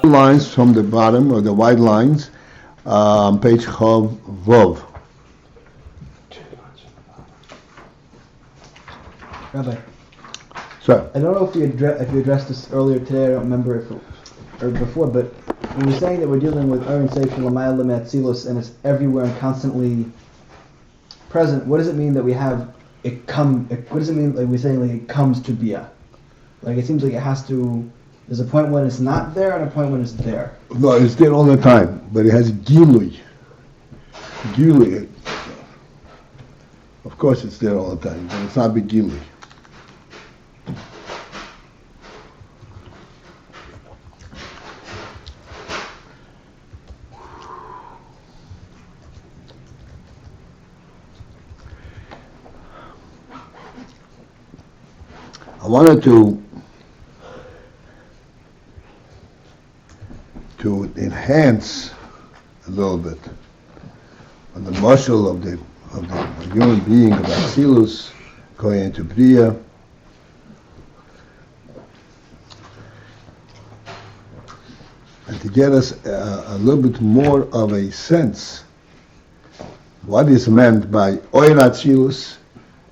lines from the bottom, or the white lines, page Chav Vov. Rabbi, Sir. I don't know if you addressed this earlier today. I don't remember or before, but when we're saying that we're dealing with Ayin sechel l'mayla me'atzilus and it's everywhere and constantly present, what does it mean that we have it come? What does it mean like we're saying like it comes to bia? Like it seems like it has to. There's a point when it's not there and a point when it's there. No, it's there all the time, but it has gilui. Gilui. Of course, it's there all the time, but it's not begilui. I wanted to enhance a little bit on the muscle of the human being, of Atzilus, going into Bria. And to get us a little bit more of a sense what is meant by Oir Atzilus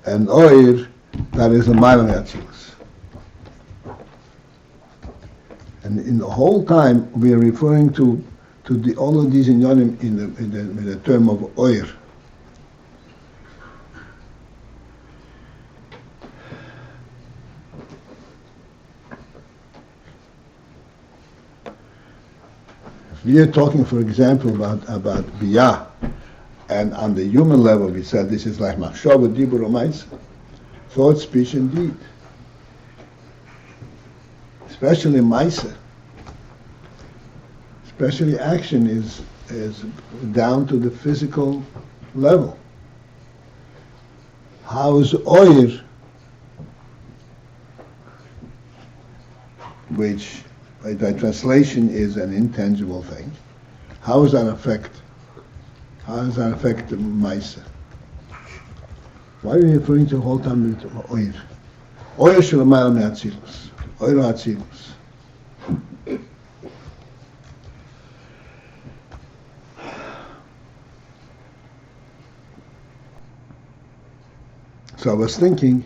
and Oir that is a Ma'alim Atzilus. And in the whole time we are referring to all of these inyanim in the term of Oir. If we are talking, for example, about Biyah, and on the human level we said this is like Machshava, Dibur, U'Maisa, thought, speech, and deed. Especially Maisa, especially action is down to the physical level. How is Oir, which by translation is an intangible thing, how does that affect the Maisa? Why are you referring to the whole time to Oir? Oir shel Ma'alim Atzilus. Oir Atzilus. So I was thinking,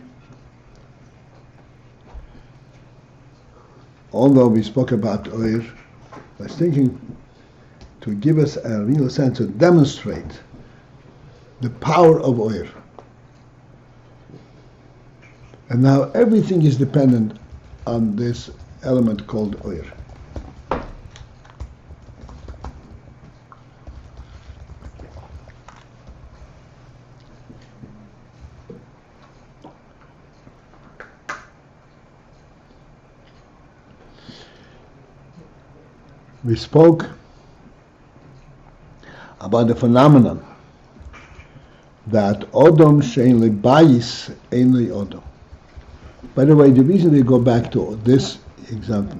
although we spoke about Oir, I was thinking to give us a real sense to demonstrate the power of Oir. And now everything is dependent on this element called Oir. We spoke about the phenomenon that Odom shein le Beis ein le Odom. By the way, the reason we go back to this example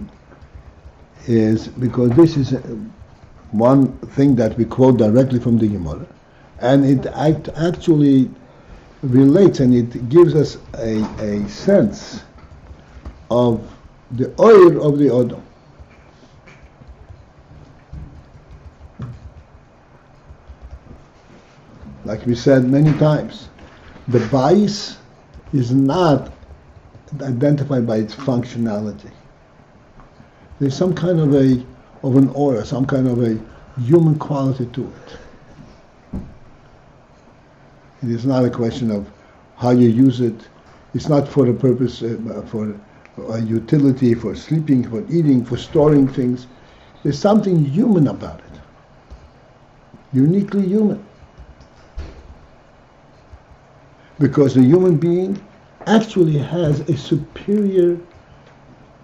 is because this is one thing that we quote directly from the Gemara, and it actually relates and it gives us a sense of the oil of the Odom. Like we said many times, the Beis is not identified by its functionality. There's some kind of an aura, some kind of a human quality to it. It is not a question of how you use it. It's not for the purpose, for utility, for sleeping, for eating, for storing things. There's something human about it. Uniquely human. Because the human being actually has a superior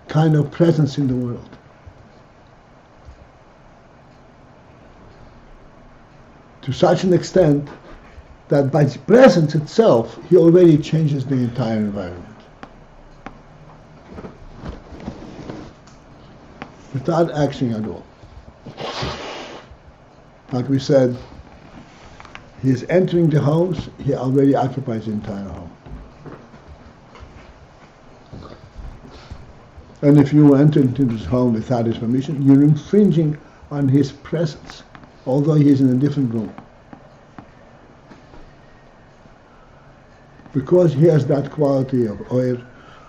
kind of presence in the world. To such an extent that by his presence itself, he already changes the entire environment. Without acting at all. Like we said, he is entering the house, he already occupies the entire home. And if you enter into his home without his permission, you're infringing on his presence, although he's in a different room. Because he has that quality of oyer,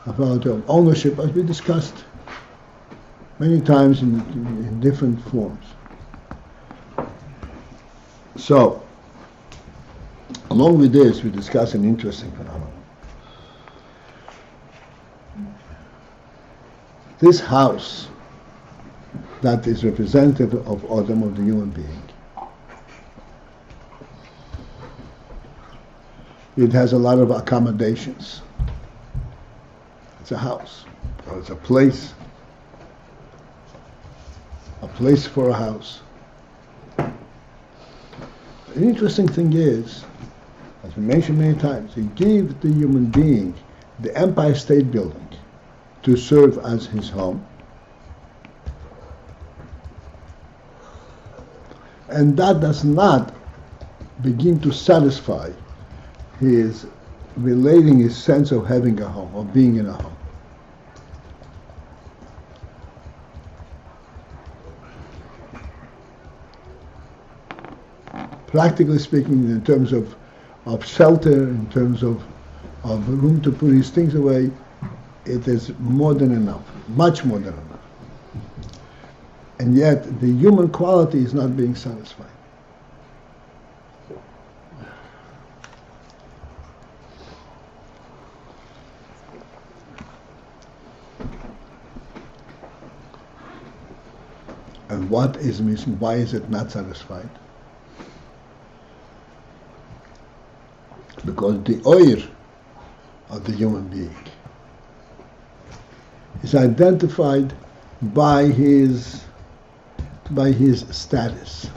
a quality of ownership, as we discussed many times in different forms. So, along with this, we discuss an interesting phenomenon. This house that is representative of Adam, of the human being, it has a lot of accommodations. It's a house, or it's a place for a house. The interesting thing is, as we mentioned many times, he gave the human being the Empire State Building to serve as his home. And that does not begin to satisfy his relating his sense of having a home, of being in a home. Practically speaking, in terms of shelter, in terms of room to put his things away, it is more than enough, much more than enough. And yet, the human quality is not being satisfied. And what is missing? Why is it not satisfied? Because the oyer of the human being is identified by his status.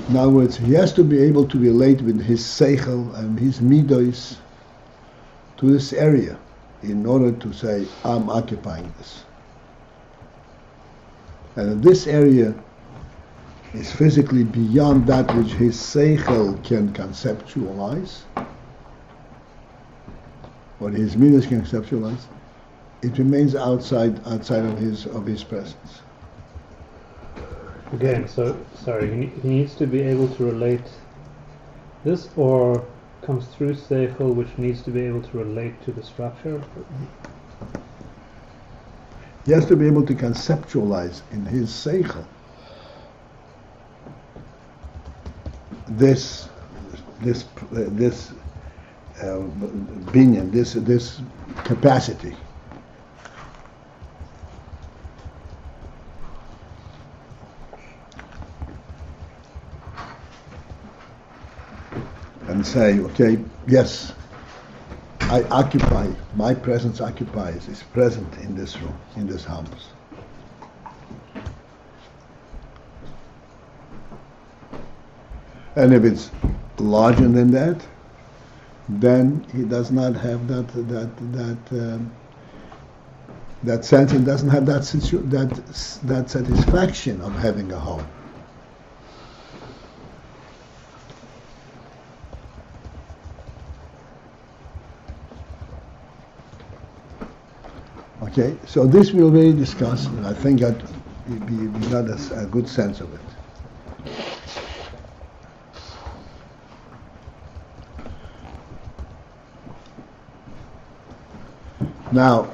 In other words, he has to be able to relate with his sechel and his midos to this area in order to say, I'm occupying this. And if this area is physically beyond that which his sechel can conceptualize, or his midos can conceptualize, it remains outside of his presence. Again, so sorry, he needs to be able to relate this, or comes through sechel, which needs to be able to relate to the structure. He has to be able to conceptualize in his sechel this binyan, this capacity. And say, okay, yes, I occupy, my presence occupies, is present in this room, in this house. And if it's larger than that, then he does not have that sense, and doesn't have that satisfaction of having a home. Okay, so this we already discussed, and I think that we got a good sense of it. Now,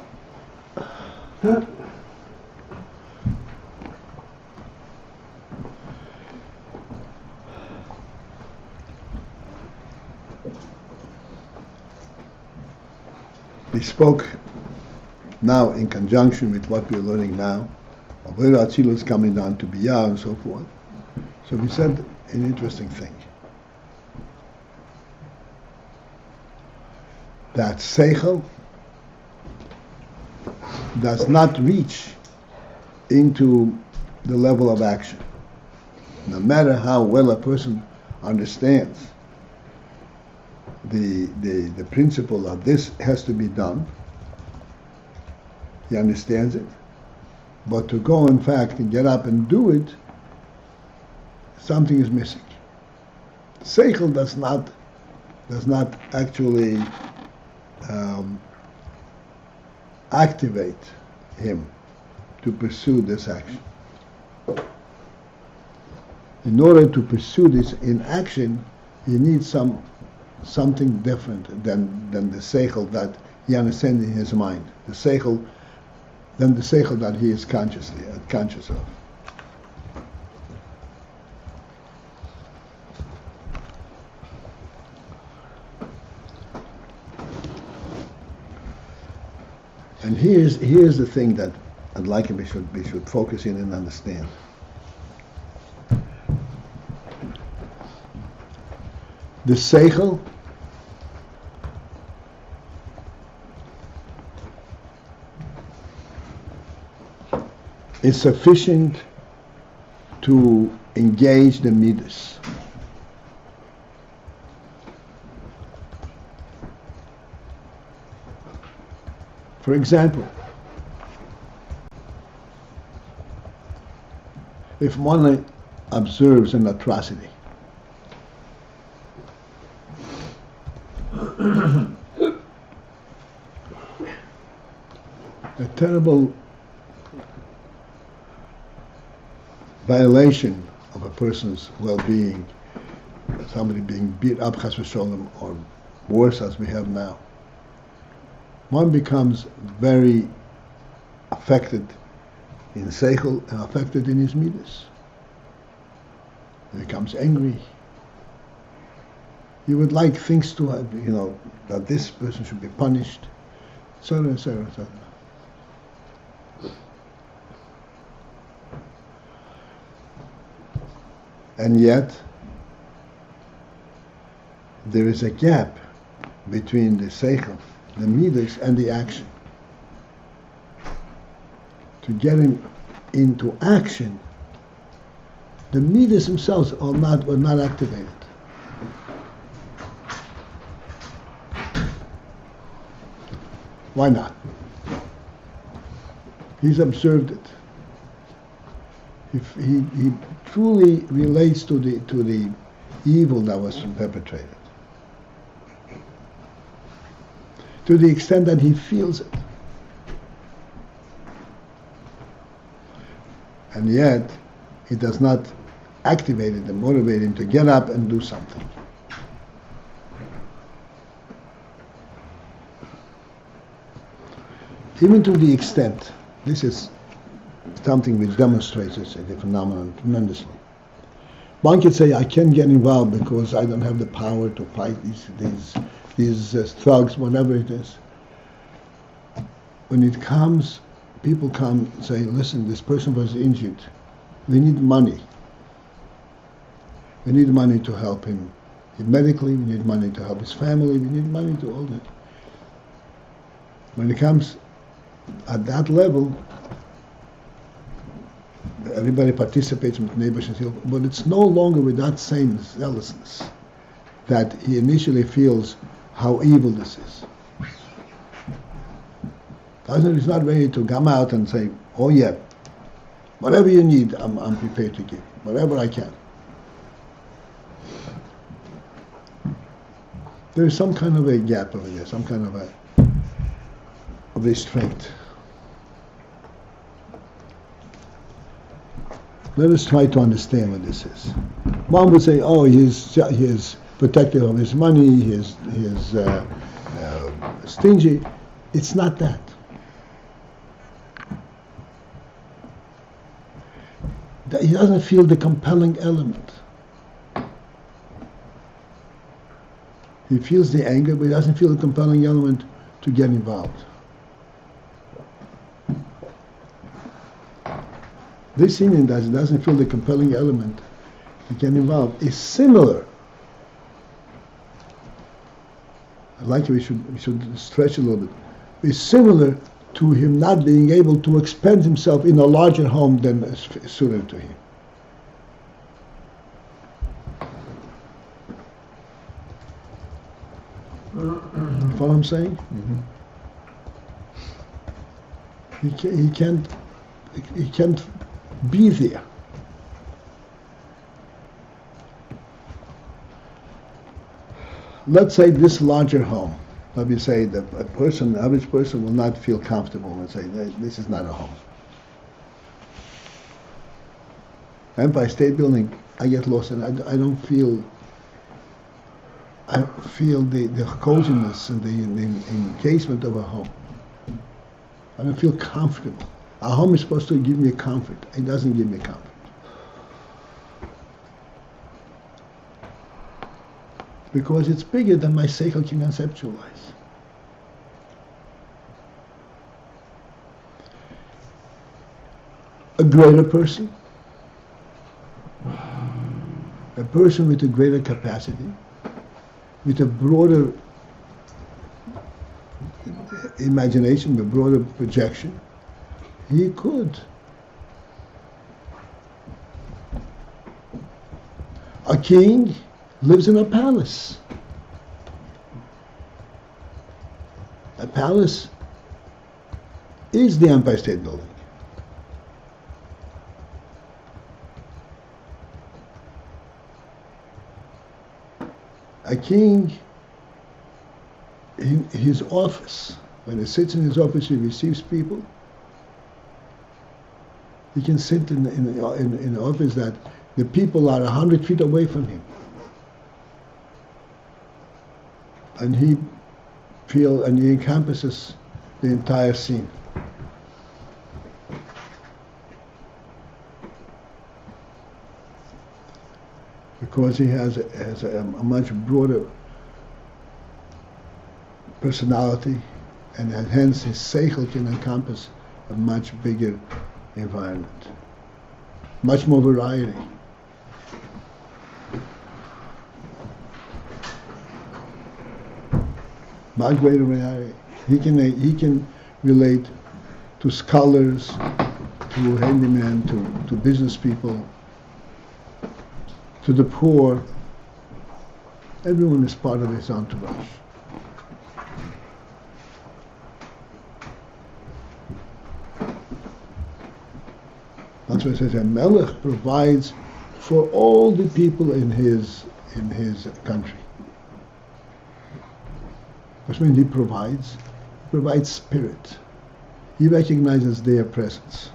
we spoke now in conjunction with what we are learning now, of where Atzilus coming down to Biyah and so forth. So we said an interesting thing. That sechel does not reach into the level of action. No matter how well a person understands the principle of this has to be done, he understands it. But to go, in fact, and get up and do it, something is missing. Seichel does not actually activate him to pursue this action. In order to pursue this in action, you need something different than the sechel that he understands in his mind. The sechel that he is conscious of. And here's the thing that I'd like we should focus in and understand. The sechel is sufficient to engage the midas. For example, if one observes an atrocity, a terrible violation of a person's well-being, somebody being beat up, chas v'sholem, or worse as we have now, one becomes very affected in sechel and affected in his midas. He becomes angry. He would like things to, that this person should be punished, etc., etc., etc. And yet, there is a gap between the sechel, the midas, and the action. To get him into action, the midas themselves were not activated. Why not? He's observed it. If he truly relates to the evil that was perpetrated, to the extent that he feels it. And yet, it does not activate it and motivate him to get up and do something. Even to the extent, this is something which demonstrates the phenomenon tremendously. One could say, I can't get involved because I don't have the power to fight these thugs, whatever it is. When it comes, people come and say, listen, this person was injured. We need money. We need money to help him medically. We need money to help his family. We need money to all that. When it comes at that level, everybody participates with neighbors and so, but it's no longer with that same zealousness that he initially feels how evil this is. He's not ready to come out and say, oh yeah, whatever you need, I'm prepared to give, whatever I can. There is some kind of a gap over there, some kind of a restraint. Let us try to understand what this is. One would say, oh, he's protective of his money, he's stingy. It's not that. He doesn't feel the compelling element. He feels the anger, but he doesn't feel the compelling element to get involved. This Indian doesn't feel the compelling element to get involved is similar. I'd like we should stretch a little bit. It's similar to him not being able to expend himself in a larger home than is suited to him. You follow what I'm saying? Mm-hmm. He can't be there. Let's say this larger home Let me say that an average person will not feel comfortable and say, this is not a home. Empire State Building, I get lost and I don't feel, the coziness and the encasement of a home. I don't feel comfortable. A home is supposed to give me comfort. It doesn't give me comfort. Because it's bigger than my sechel can conceptualize. A greater person, a person with a greater capacity, with a broader imagination, a broader projection, he could. A king lives in a palace. A palace is the Empire State Building. A king, in his office, when he sits in his office, he receives people. He can sit in an office that the people are 100 feet away from him. And he encompasses the entire scene. Because he has a much broader personality, and hence his sechel can encompass a much bigger environment, much more variety. Much greater variety. He can relate to scholars, to handymen, to business people, to the poor. Everyone is part of his entourage. That's why it says a melech provides for all the people in his country. Which means he provides spirit. He recognizes their presence.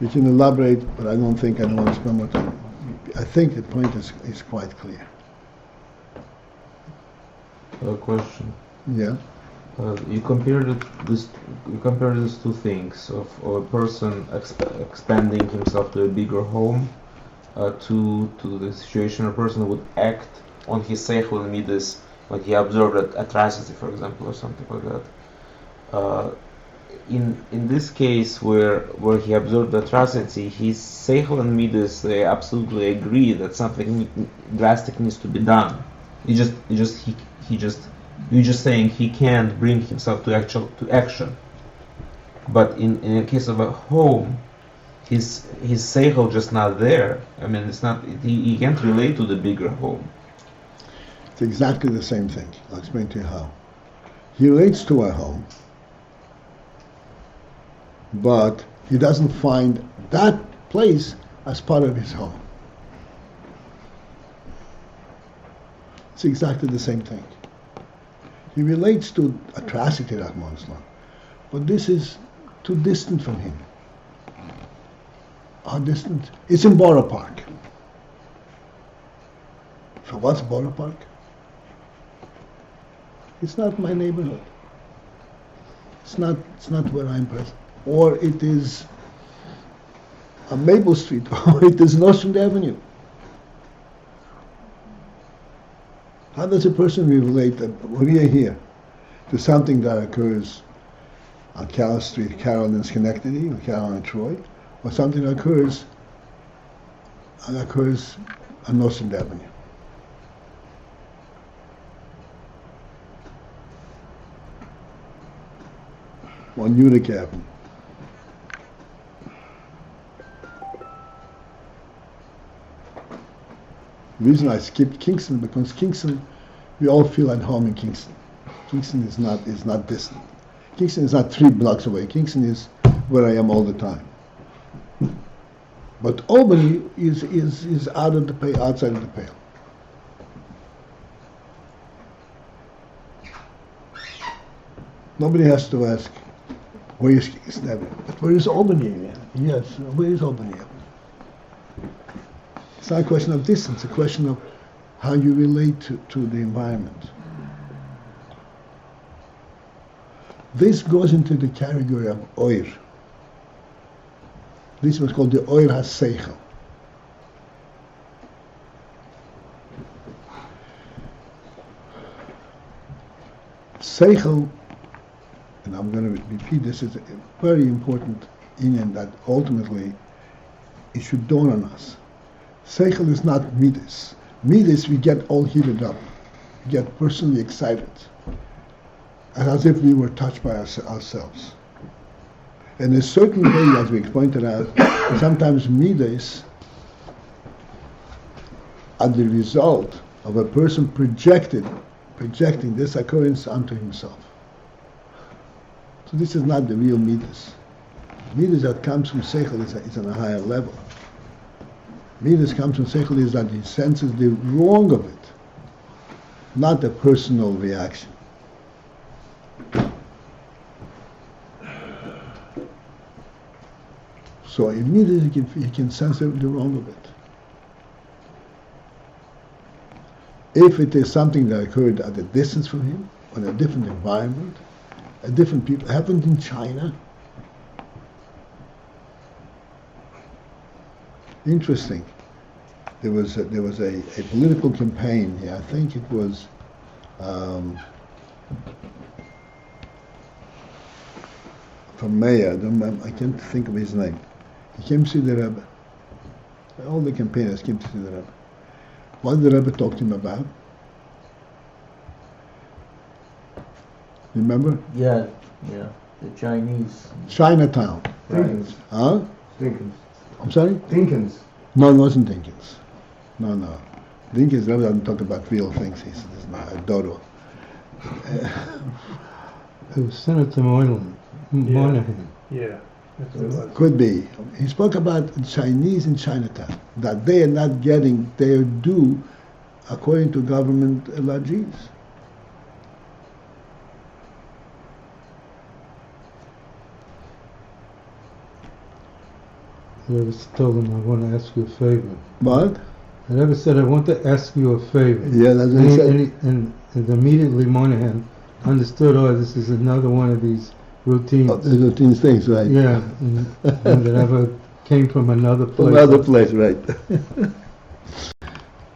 We can elaborate, but I don't want to spend more time. I think the point is quite clear. A question. Yeah. You compared these two things of a person expanding himself to a bigger home to the situation a person would act on his sechel and midas when he observed an atrocity, for example, or something like that. In this case where he observed the atrocity, his sechel and midas, they absolutely agree that something drastic needs to be done. You're just saying he can't bring himself to action. But in a case of a home, his sechel just not there. I mean, it's not. He can't relate to the bigger home. It's exactly the same thing. I'll explain to you how. He relates to a home, but he doesn't find that place as part of his home. It's exactly the same thing. He relates to atrocity, but this is too distant from him. How distant? It's in Borough Park. So what's Borough Park? It's not my neighborhood. It's not where I'm present. Or it is on Maple Street, or it is Nostrand Avenue. How does a person relate when we are here to something that occurs on Carroll Street, Carroll in Schenectady, or Carroll in Troy, or something that occurs on Nostrand Avenue? On Utica Avenue. The reason I skipped Kingston, because Kingston, we all feel at home in Kingston. Kingston is not distant. Kingston is not 3 blocks away. Kingston is where I am all the time. But Albany is out of the pale, outside of the pale. Nobody has to ask, where is Kingston? But where is Albany? Yes, where is Albany? It's not a question of distance, it's a question of how you relate to the environment. This goes into the category of oir. This was called the oir ha-sechel. Sechel, and I'm going to repeat this, is a very important Ayin that ultimately it should dawn on us. Sechel is not midas. Midas, we get all heated up. We get personally excited. As if we were touched by ourselves. In a certain way, as we pointed out, sometimes midas are the result of a person projecting this occurrence onto himself. So this is not the real midas. Midas that comes from sechel is on a higher level. Midas comes from sechel is that he senses the wrong of it, not a personal reaction. So immediately he can sense the wrong of it. If it is something that occurred at a distance from him, on a different environment, a different people, happened in China. Interesting. There was a political campaign here. I think it was from mayor. I can't think of his name. He came to see the Rebbe. All the campaigners came to see the Rebbe. What did the Rebbe talk to him about? Remember? Yeah, the Chinese. Chinatown. Right. Huh? Dinkins. I'm sorry? Dinkins. No, it wasn't Dinkins. No. Dinkins Rebbe doesn't talk about real things. He's not a dodo. It was Senator Moynihan. Yeah. That's what it was. Could be. He spoke about the Chinese in Chinatown, that they are not getting their due according to government lajees. I never told him I want to ask you a favor. What? I never said I want to ask you a favor. Yeah, that's what he said. And immediately Moynihan understood, this is another one of these routines. The routine things, right? Yeah, and that ever came from another place. Another place, right.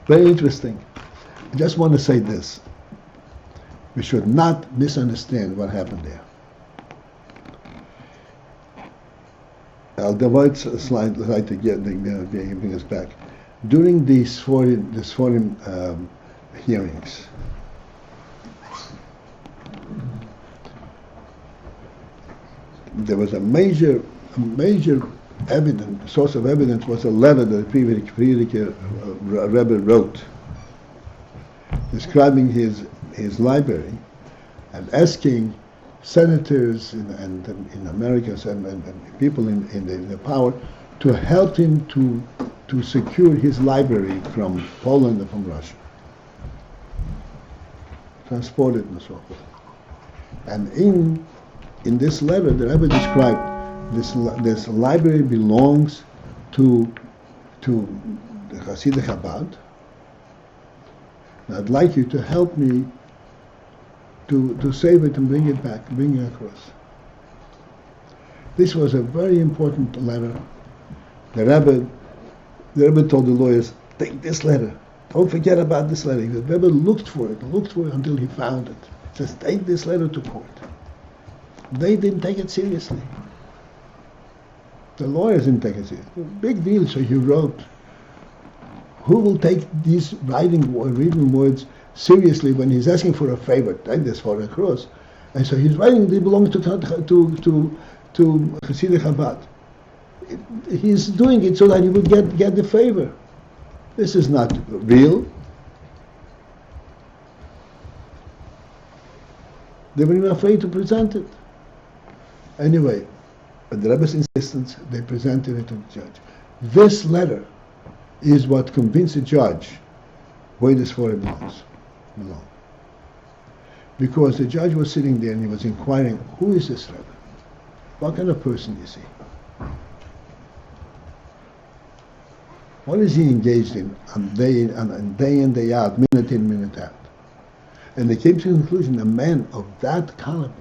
Very interesting. I just want to say this. We should not misunderstand what happened there. I'll divide a slide to bring us back. During these foreign hearings, there was a major source of evidence was a letter that the Rebbe wrote describing his library and asking senators and in America and people in the power to help him to secure his library from Poland and from Russia, transport it and so forth. And in this letter, the Rebbe described this library belongs to the Hasidic Chabad. And I'd like you to help me to save it and bring it back, bring it across. This was a very important letter. The Rebbe told the lawyers, take this letter. Don't forget about this letter. The Rebbe looked for it until he found it. He says, take this letter to court. They didn't take it seriously. The lawyers didn't take it seriously. Big deal, so he wrote. Who will take these written words seriously when he's asking for a favor? Take this for a cross. And so he's writing, they belong to Hasidic Chabad. He's doing it so that he would get the favor. This is not real. They were even afraid to present it. Anyway, at the Rebbe's insistence, they presented it to the judge. This letter is what convinced the judge where this for belongs. Because the judge was sitting there and he was inquiring, who is this Rebbe? What kind of person is he? What is he engaged in day in, day out, minute in, minute out? And they came to the conclusion, a man of that caliber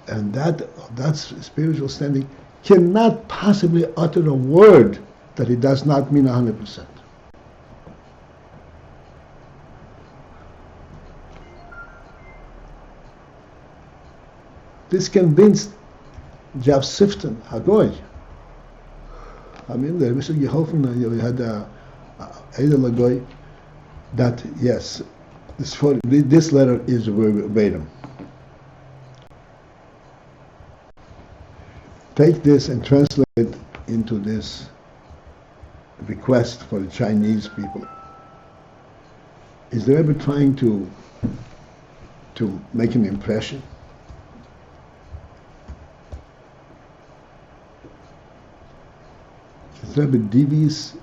and that spiritual standing cannot possibly utter a word that he does not mean 100%. This convinced Jav Sifton, Hagoy. I mean, there was you had Eidel Hagoy that yes, this letter is verbatim. Take this and translate it into this request for the Chinese people. Is the Rebbe trying to make an impression? Is the Rebbe devious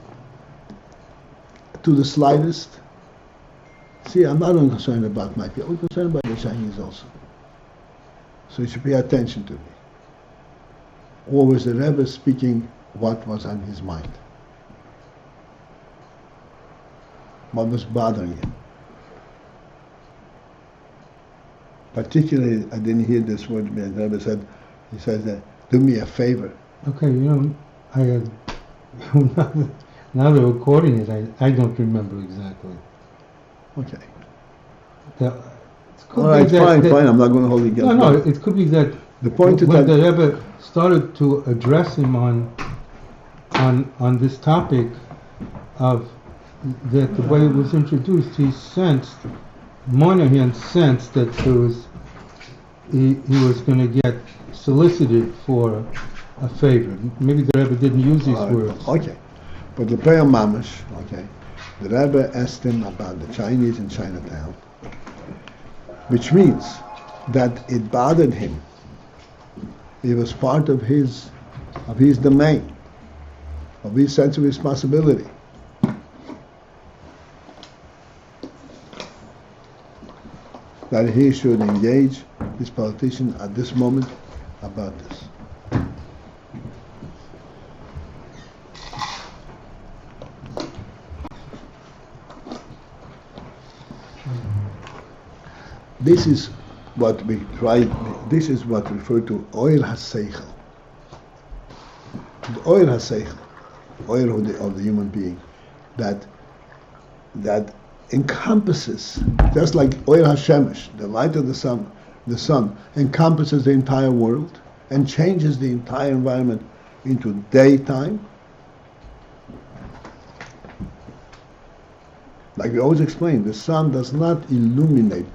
to the slightest? See, I'm not only concerned about my people, I'm concerned about the Chinese also. So you should pay attention to me. Or was the Rebbe speaking what was on his mind? What was bothering him? Particularly, I didn't hear this word, the Rebbe said, he says that, do me a favor. Okay, I now they're recording it, I don't remember exactly. Okay. All right, fine, I'm not going to hold it against No, it could be that the point is when that the Rebbe started to address him on this topic of that the way it was introduced, he sensed, Moynihan sensed that he was going to get solicited for a favor. Maybe the Rebbe didn't use these words. Okay. But the prayer mamash, okay, the Rebbe asked him about the Chinese in Chinatown, which means that it bothered him. It was part of his domain, of his sense of responsibility. That he should engage this politician at this moment about this. This is what we try. This is what we refer to oil sechel. The oil sechel, oil of the human being, that encompasses, just like oil hashemesh, the light of the sun encompasses the entire world and changes the entire environment into daytime. Like we always explain, the sun does not illuminate,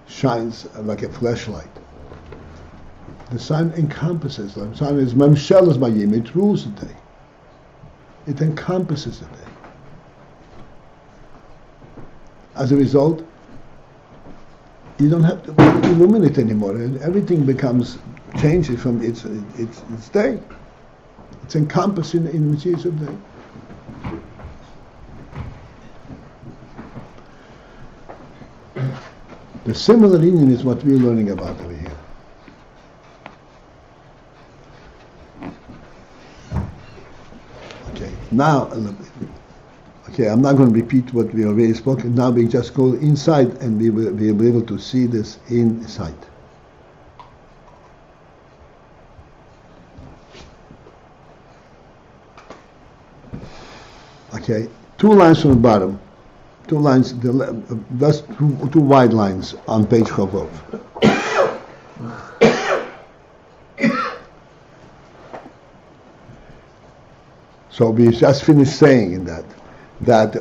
shines like a flashlight. The sun encompasses. The sun is memshelas bayim. It rules the day. It encompasses the day. As a result, you don't have to illuminate anymore. Everything changes from its day. It's encompassed in the materials of the day. The similar union is what we're learning about over here. Okay, now, I'm not going to repeat what we already spoken. Now we just go inside and we will be able to see this inside. Okay, 2 lines from the bottom. 2 lines, that's two wide lines on page Chavov. So we just finished saying in that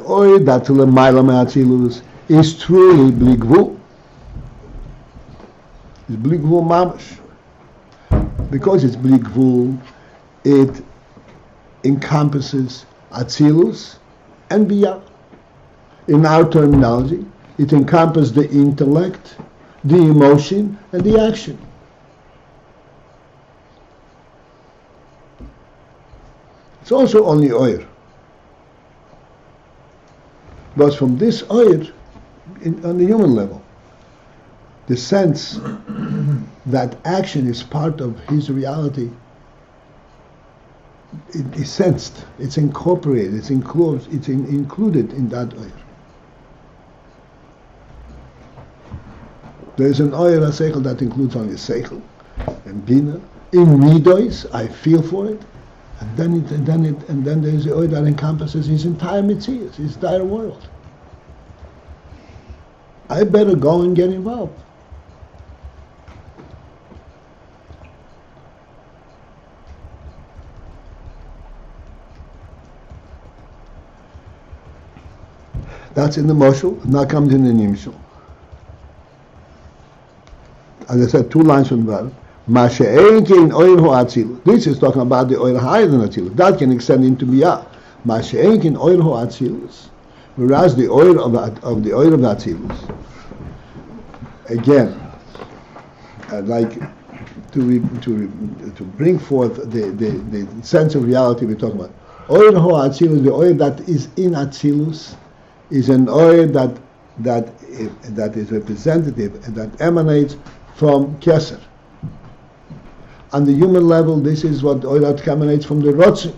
Oy Datul Maila Me'atzilus is truly Bli Gvul. It's Bli Gvul Mamash. Because it's Bli Gvul, it encompasses Atzilus and Biyah. In our terminology, it encompasses the intellect, the emotion, and the action. It's also only oir. But from this oir, on the human level, the sense that action is part of his reality, it is sensed, it's incorporated, it's included in that oir. There is an oir sechel that includes only sechel and bina. In midos, I feel for it, and then there is the oir that encompasses his entire mitzvah, his entire world. I better go and get involved. That's in the moshel, now comes in the nimshal. As I said, 2 lines from the bottom. Ma she'ein kein oir ho'atzilut. This is talking about the oir higher than atzilut. That can extend into biyah. Ma she'ein kein oir ho'atzilut. Whereas the oir of the oir of atzilus. Again, I'd like to bring forth the sense of reality we're talking about. Oir ho'atzilut, the oir that is in atzilus, is an oir that is representative and that emanates from Keser. On the human level, this is what oil that emanates from the Rotzin.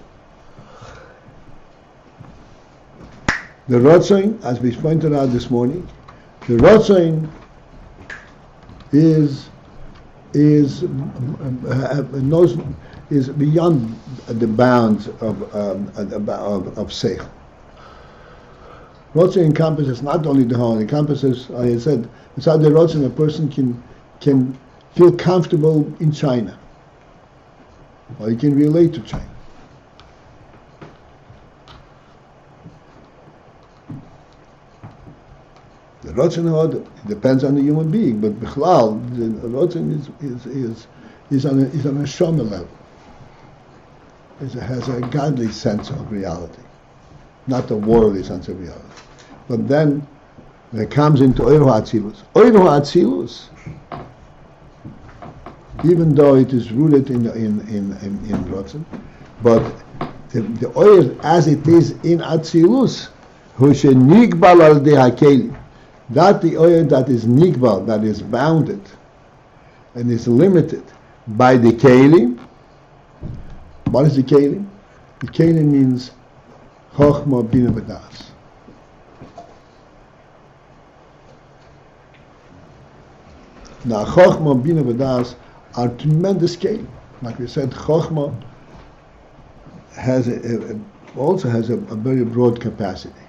The Rotzin, as we pointed out this morning, the Rotzin is beyond the bounds of sechel. Rotzin encompasses not only the whole, it encompasses, like I said, inside the Rotzin a person can feel comfortable in China, or he can relate to China. The Rotzin depends on the human being, but Bichlal, the Rotzin is on a Shoma level. It has a godly sense of reality, not a worldly sense of reality. But then it comes into Oir HaAtzilus. Oir HaAtzilus, even though it is rooted in Rotzin, but the Oir as it is in Atzilus, Hu she'nigbal al dei hakelim, that the Oir that is nigbal, that is bounded and is limited by the kelim. What is the kelim? The kelim means chokhmah bina v'das. Now, Chokhmah, Bina, V'das are tremendous kelim. Like we said, Chokhmah also has a very broad capacity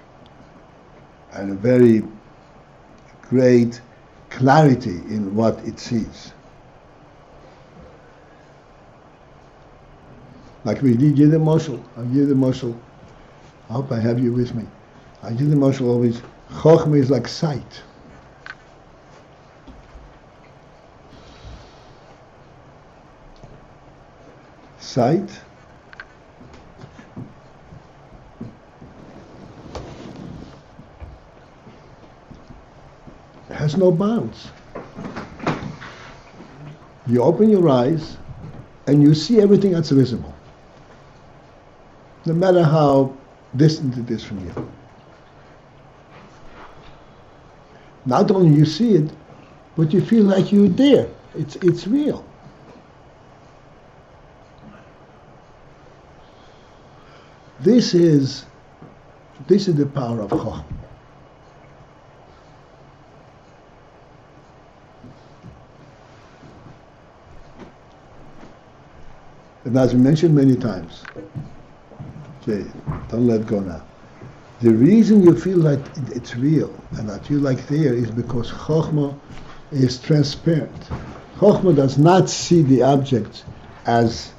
and a very great clarity in what it sees. Like we did give the mashal. I give the mashal. I hope I have you with me. I give the mashal always. Chokhmah is like sight. Sight has no bounds. You open your eyes and you see everything that's visible, no matter how distant it is from you. Not only you see it, but you feel like you're there. It's real. This is the power of Chokhmah. And as we mentioned many times, okay, don't let go now. The reason you feel like it's real and that you're like there is because Chokhmah is transparent. Chokhmah does not see the object as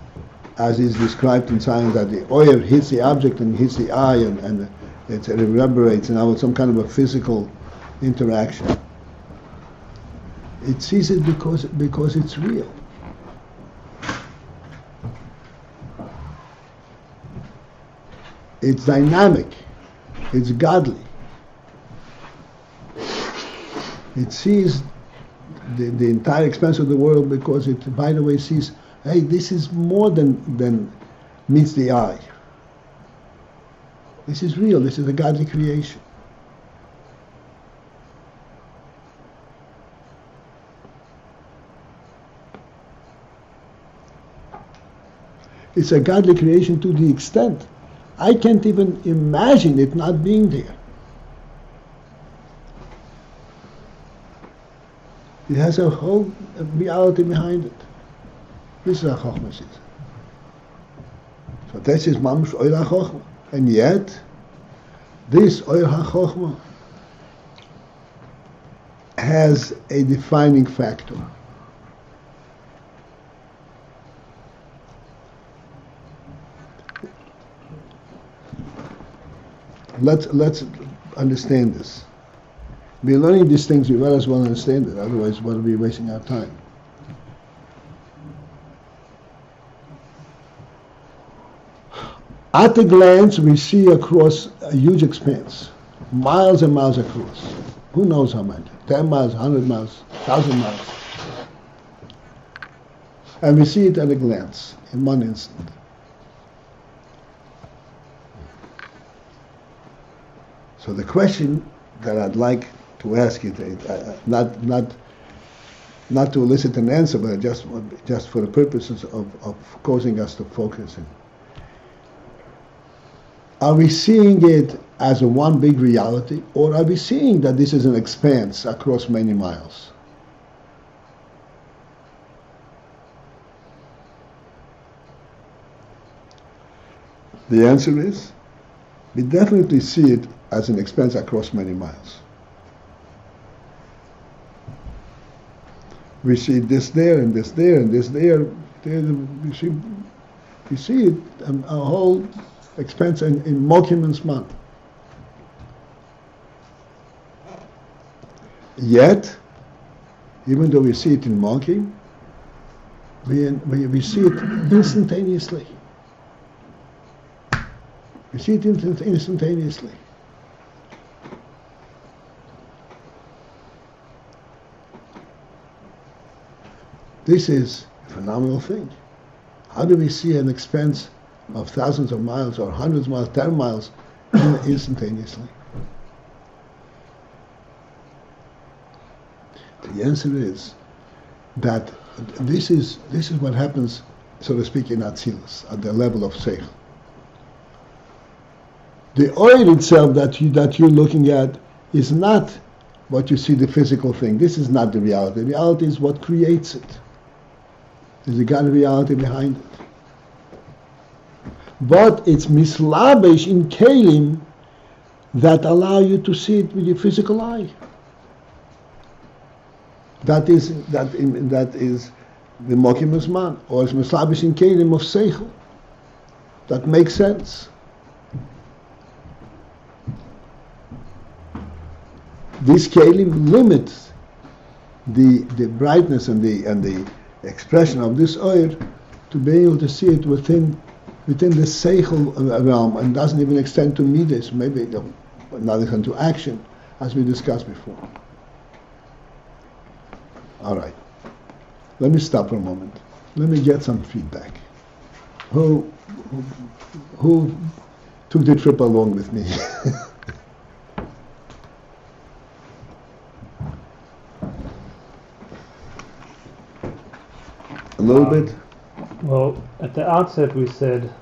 is described in science, that the oil hits the object and hits the eye and it reverberates and have some kind of a physical interaction. It sees it because it's real. It's dynamic. It's godly. It sees the entire expanse of the world, because it, by the way, sees, hey, this is more than meets the eye. This is real. This is a godly creation. It's a godly creation to the extent I can't even imagine it not being there. It has a whole reality behind it. This is a Chochmah. So this is Mamish Oir HaChochmah. And yet, this Oir HaChochmah has a defining factor. Let's understand this. We're learning these things, we might as well understand it, otherwise we'll be wasting our time. At a glance, we see across a huge expanse, miles and miles across. Who knows how much? 10 miles, 100 miles, 1,000 miles. And we see it at a glance, in one instant. So the question that I'd like to ask you, not to elicit an answer, but just for the purposes of causing us to focus in. Are we seeing it as a one big reality, or are we seeing that this is an expanse across many miles? The answer is, we definitely see it as an expanse across many miles. We see this there and this there and this there. We see it a whole expanse in Mokim and Zman. Yet, even though we see it in Mokim, we see it instantaneously. We see it instantaneously. This is a phenomenal thing. How do we see an expanse of thousands of miles or hundreds of miles, 10 miles instantaneously? The answer is that this is what happens, so to speak, in Atzilus, at the level of sechel. The oil itself that you're looking at is not what you see, the physical thing. This is not the reality. The reality is what creates it. There's a God reality behind it. But it's mislabesh in kelim that allow you to see it with your physical eye. That is the Mokim Zman, or it's mislabesh in kelim of sechel. That makes sense. This kelim limits the brightness and the expression of this oil to be able to see it within the seichel realm, and doesn't even extend to midas, maybe not even to action, as we discussed before. All right, let me stop for a moment. Let me get some feedback. Who took the trip along with me? A little bit? Well, at the outset we said,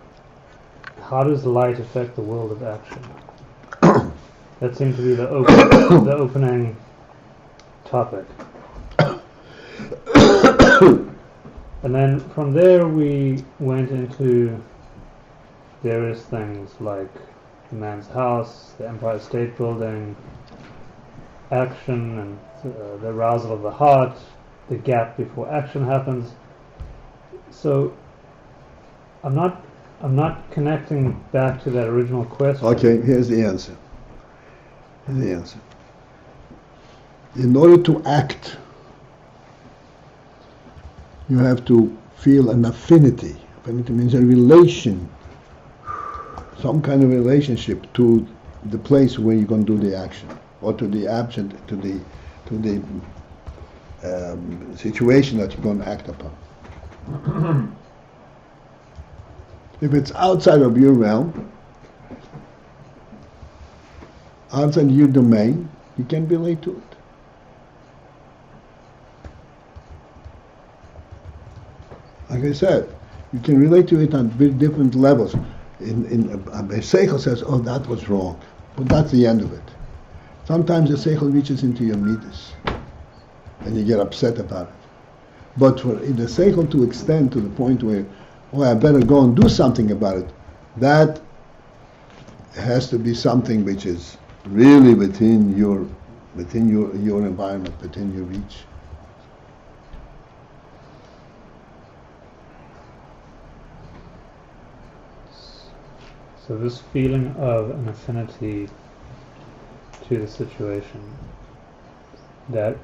how does light affect the world of action? That seemed to be the opening topic. And then from there we went into various things like the man's house, the Empire State Building, action and the arousal of the heart, the gap before action happens. So I'm not connecting back to that original question. Okay, here's the answer. In order to act, you have to feel an affinity. Affinity means a relation, some kind of relationship to the place where you're going to do the action, or to the absent, to the situation that you're going to act upon. If it's outside of your realm, outside your domain, you can't relate to it. Like I said, you can relate to it on very different levels. A sechel says, "Oh, that was wrong," but that's the end of it. Sometimes the sechel reaches into your midas, and you get upset about it. But for the sechel to extend to the point where, "Oh, I better go and do something about it," that has to be something which is really within your environment, within your reach. So this feeling of an affinity to the situation, that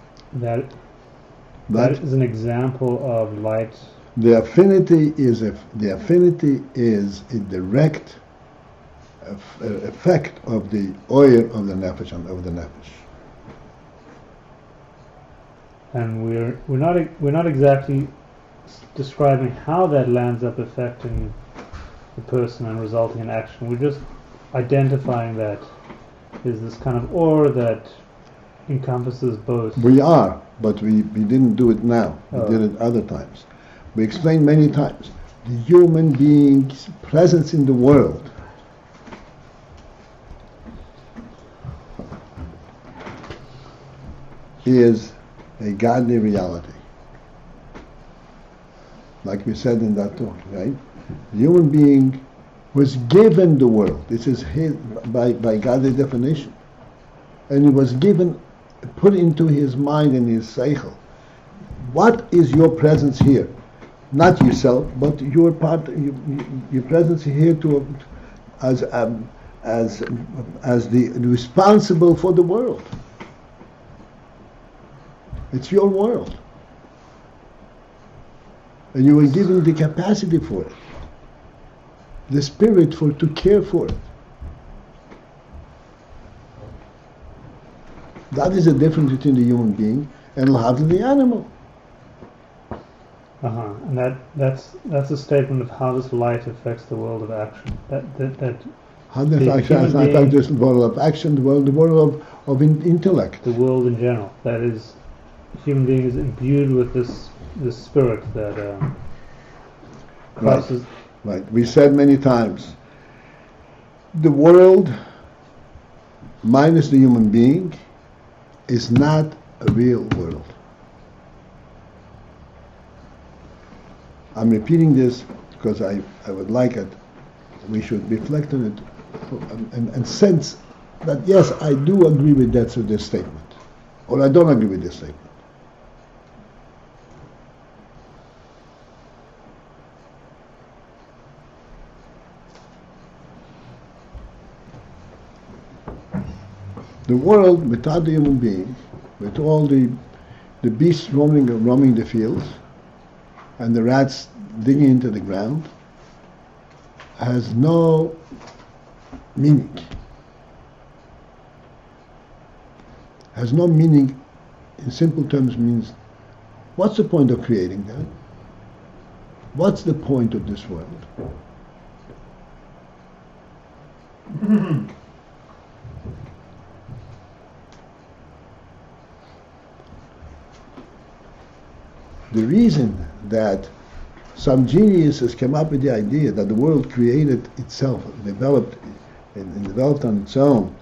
is an example of light. The affinity is a direct effect of the oil of the nefesh of the nefesh. And we're not exactly describing how that lands up affecting the person and resulting in action. We're just identifying that is this kind of or that encompasses both. We are, but we didn't do it now. We did it other times. We explained many times the human being's presence in the world is a godly reality. Like we said in that talk, right? The human being was given the world. This is his, by godly definition. And it was given, put into his mind and his sechel. What is your presence here? Not yourself, but your part, your presence here as the responsible for the world. It's your world. And you were given the capacity for it. The spirit to care for it. That is the difference between the human being and the animal. And that's a statement of how this light affects the world of action. How does action affect this world of action, the world of intellect? The world in general. That is, the human being is imbued with this spirit that crosses. Right. We said many times, the world minus the human being is not a real world. I'm repeating this because I would like it. We should reflect on it and sense that yes, I do agree with this statement, or I don't agree with this statement. The world without the human being, with all the beasts roaming the fields, and the rats digging into the ground, has no meaning. Has no meaning, in simple terms, means, what's the point of creating that? What's the point of this world? The reason that some geniuses came up with the idea that the world created itself, developed on its own,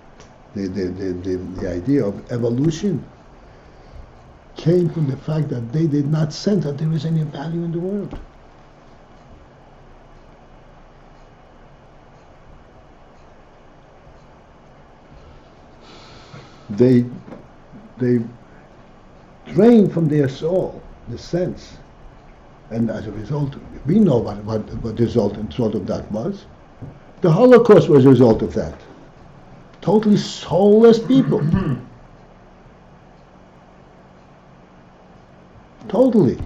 the idea of evolution, came from the fact that they did not sense that there is any value in the world. They drained from their soul the sense, and as a result, we know what the result of that was. The Holocaust was a result of that. Totally soulless people. Totally.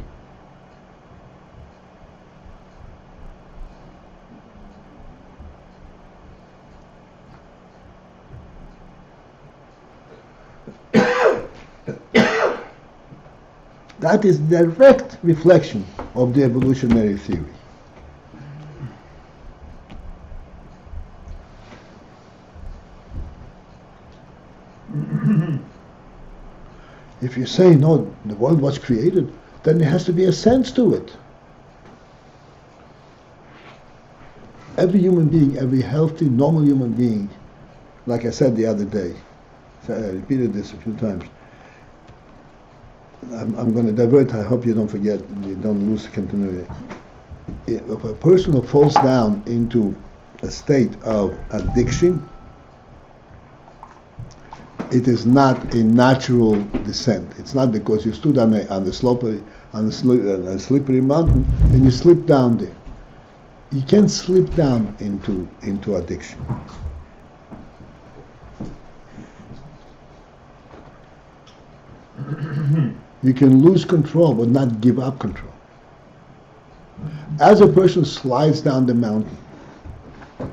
That is direct reflection of the evolutionary theory. If you say, no, the world was created, then there has to be a sense to it. Every human being, every healthy, normal human being, like I said the other day, so I repeated this a few times, I'm going to divert, I hope you don't forget, you don't lose the continuity. If a person who falls down into a state of addiction, it is not a natural descent. It's not because you stood on a slippery mountain and you slip down there. You can't slip down into addiction. You can lose control but not give up control. As a person slides down the mountain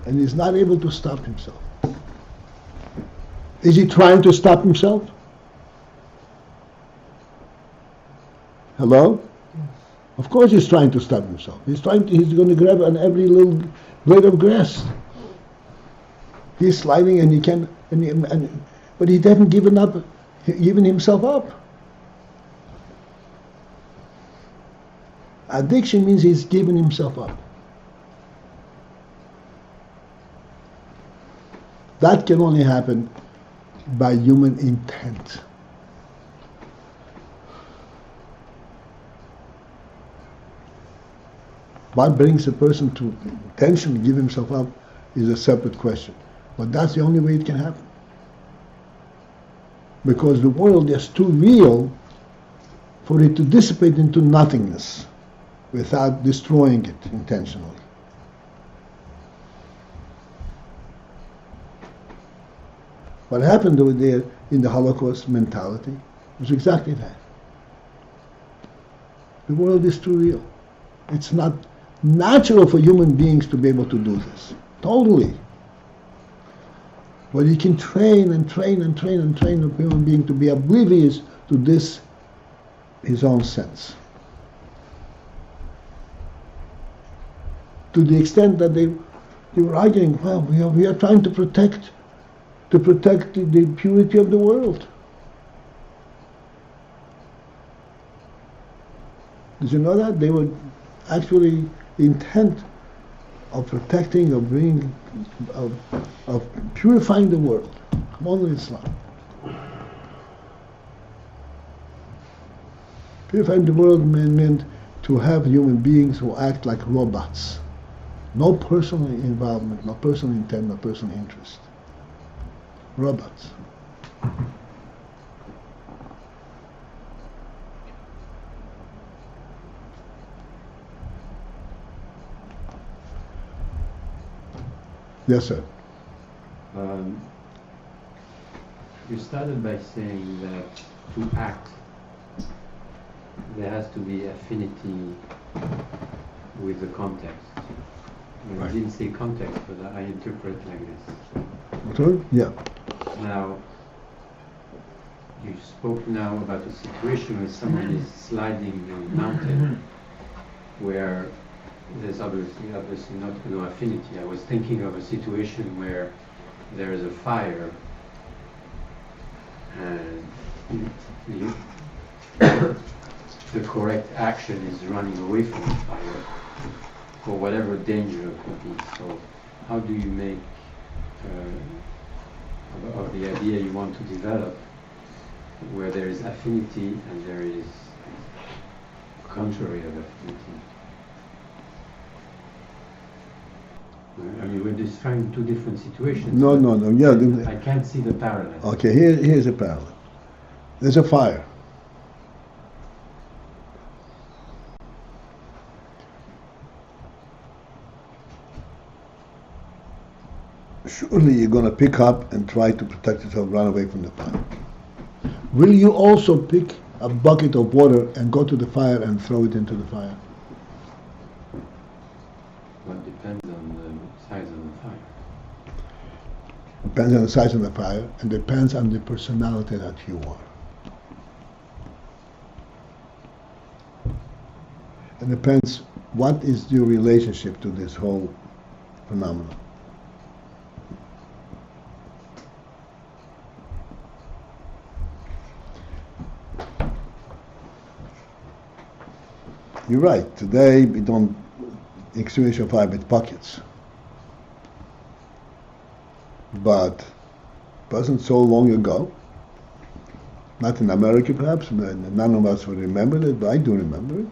and is not able to stop himself, is he trying to stop himself? Hello? Of course he's trying to stop himself. He's going to grab on every little blade of grass. He's sliding and he can, but he hasn't given himself up. Addiction means he's given himself up. That can only happen by human intent. What brings a person to intention to give himself up is a separate question. But that's the only way it can happen. Because the world is too real for it to dissipate into nothingness without destroying it intentionally. What happened over there in the Holocaust mentality was exactly that. The world is too real. It's not natural for human beings to be able to do this. Totally. But you can train a human being to be oblivious to this, his own sense. To the extent that they were arguing, well, we are trying to protect the purity of the world. Did you know that? They were actually intent of protecting, of bringing, of purifying the world. Only Islam. Purifying the world meant to have human beings who act like robots. No personal involvement, no personal intent, no personal interest. Robots. Yes, sir. You started by saying that to act, there has to be affinity with the context. Right. I didn't say context, but I interpret like this. Sorry? Yeah. Now, you spoke now about a situation where someone is sliding down a mountain, where there's obviously no affinity. I was thinking of a situation where there is a fire and the correct action is running away from the fire for whatever danger it could be. So how do you make of the idea you want to develop where there is affinity and there is contrary of affinity? I mean, we're describing two different situations. No. Yeah. I can't see the parallel. Okay, here's a parallel. There's a fire. Surely you're going to pick up and try to protect yourself, run away from the fire. Will you also pick a bucket of water and go to the fire and throw it into the fire? Well, it depends on the size of the fire. Depends on the size of the fire and depends on the personality that you are. It depends what is your relationship to this whole phenomenon. You're right. Today we don't extinguish fire with buckets, but it wasn't so long ago. Not in America, perhaps. None of us will remember it, but I do remember it.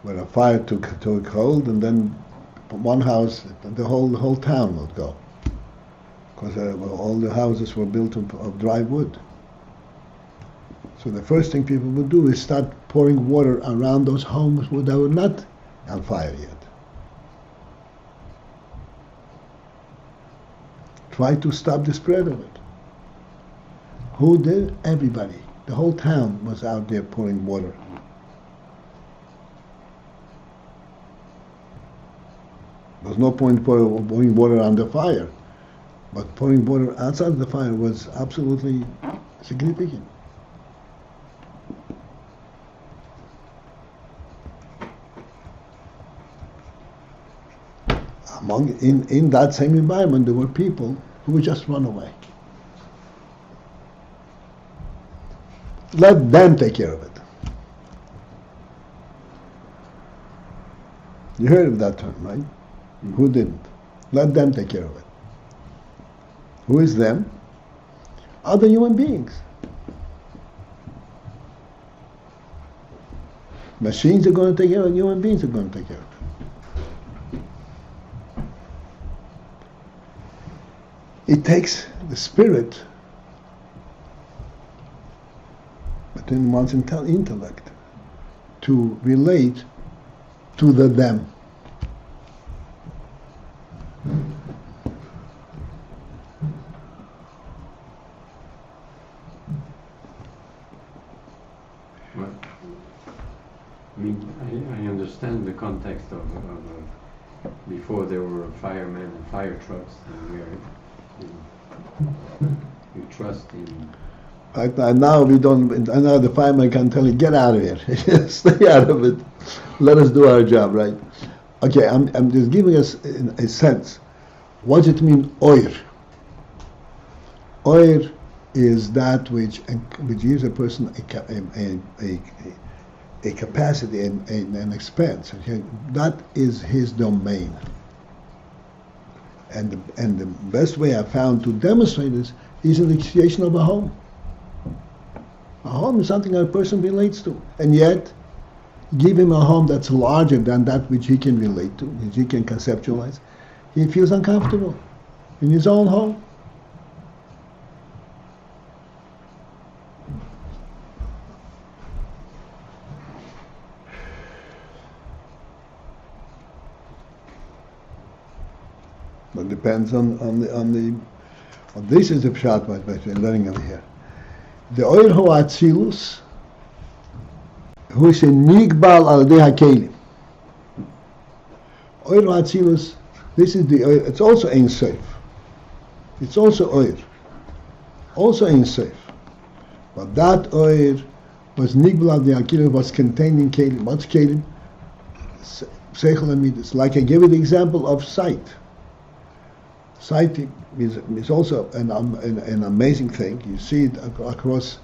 When a fire took hold, and then one house, the whole town would go, because all the houses were built of dry wood. So the first thing people would do is start pouring water around those homes that were not on fire yet. Try to stop the spread of it. Who did? Everybody. The whole town was out there pouring water. There was no point pouring water on the fire, but pouring water outside the fire was absolutely significant. In that same environment, there were people who would just run away. Let them take care of it. You heard of that term, right? Mm-hmm. Who didn't? Let them take care of it. Who is them? Other human beings. Machines are going to take care of it, human beings are going to take care of it. It takes the spirit within one's intellect to relate to the them. Well, I mean, I understand the context of before there were firemen and fire trucks, and you trust in. Right now we don't. Now the fireman can tell you, get out of here, stay out of it. Let us do our job, right? Okay, I'm just giving us a sense. What does it mean, oir? Oir is that which gives a person a capacity, an expense. Okay? That is his domain. And the best way I found to demonstrate this is in the creation of a home. A home is something that a person relates to, and yet give him a home that's larger than that which he can relate to, which he can conceptualize. He feels uncomfortable in his own home. But depends on the. Well, this is the pshat what we're learning over here. The oil ho'atzilus, who is a nigbal al dei hakelim. Oil ho'atzilus, this is the oil. It's also ein sof. It's also oil. Also ein sof. But that oil was nigbal al dei hakelim, was contained in kelim. What's kelim? Sechel and midas. Like I gave you the example of sight. Sight is also an amazing thing. You see it across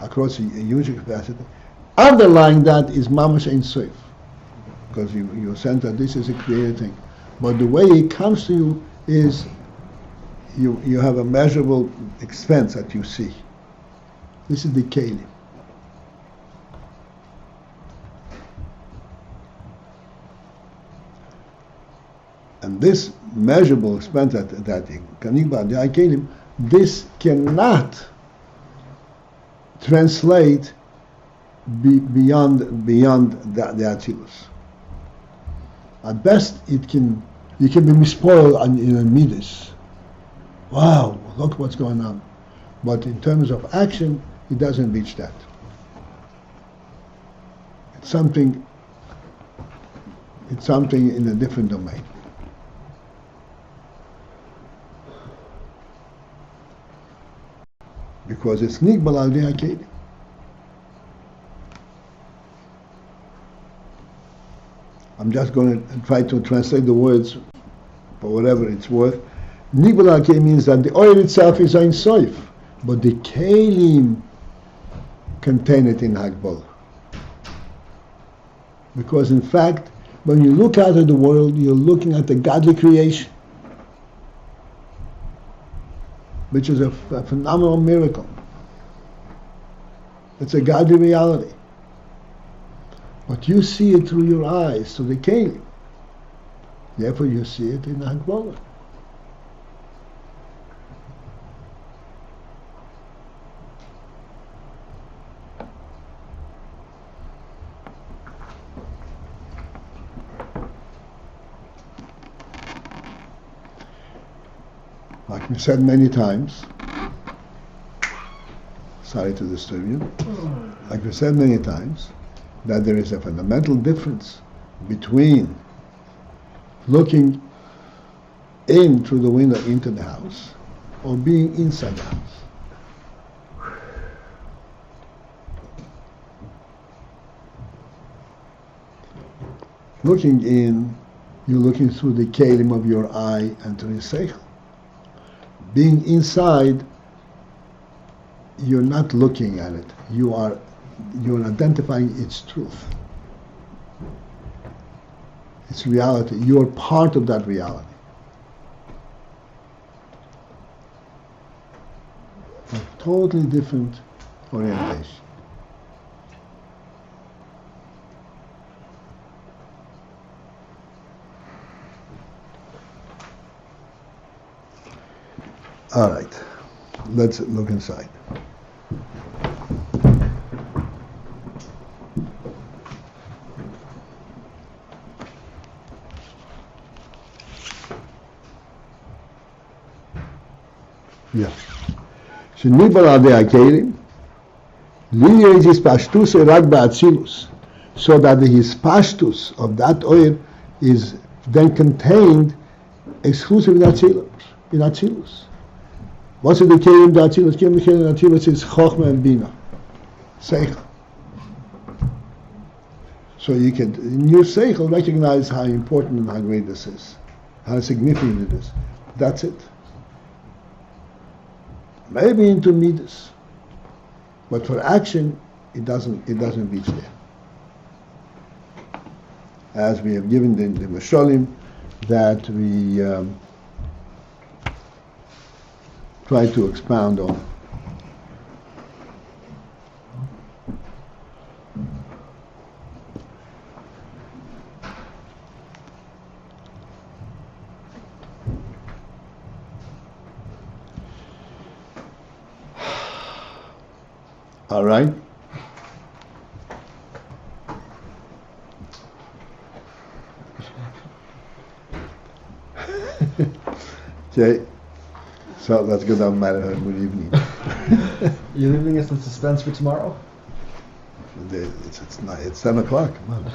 a huge capacity. Underlying that is mamash ein sof, because you sense that this is a created thing. But the way it comes to you is you have a measurable expense that you see. This is the kelim. And this measurable expense this cannot translate beyond the Atzilus. At best, you can be mispoiled in a midas. Wow, look what's going on. But in terms of action, it doesn't reach that. It's something in a different domain. Because it's nigbal al dei hakelim. I'm just going to try to translate the words for whatever it's worth. Nibul HaKelim means that the oil itself is Ein Sof, but the Kelim contain it in Hagbolah. Because in fact, when you look out at the world, you're looking at the godly creation, which is a phenomenal miracle. It's a godly reality. But you see it through your eyes, through the Kelim. Therefore you see it in Hagbolah. Like we said many times, sorry to disturb you, like we said many times, that there is a fundamental difference between looking in through the window into the house or being inside the house. Looking in, you're looking through the kelim of your eye and through your sechel. Being inside, you're not looking at it. You're identifying its truth, its reality. You're part of that reality. A totally different orientation. All right, let's look inside. Yeah. שנבעל עדי הכלים, lineage is pashtus רק באצילוס, so that his pashtus of that oil is then contained exclusively in Atzilus. What's the kelim to Atzilus? Kelim in Atzilus is chokhmah and bina, sechel. So you can, in your sechel, recognize how important and how great this is, how significant it is. That's it. Maybe into midas, but for action, it doesn't reach there. As we have given the mishalim that we try to expound on. All right. Okay. So let's go down matter. Good evening. You're leaving us in suspense for tomorrow? It's 10 o'clock. Come on.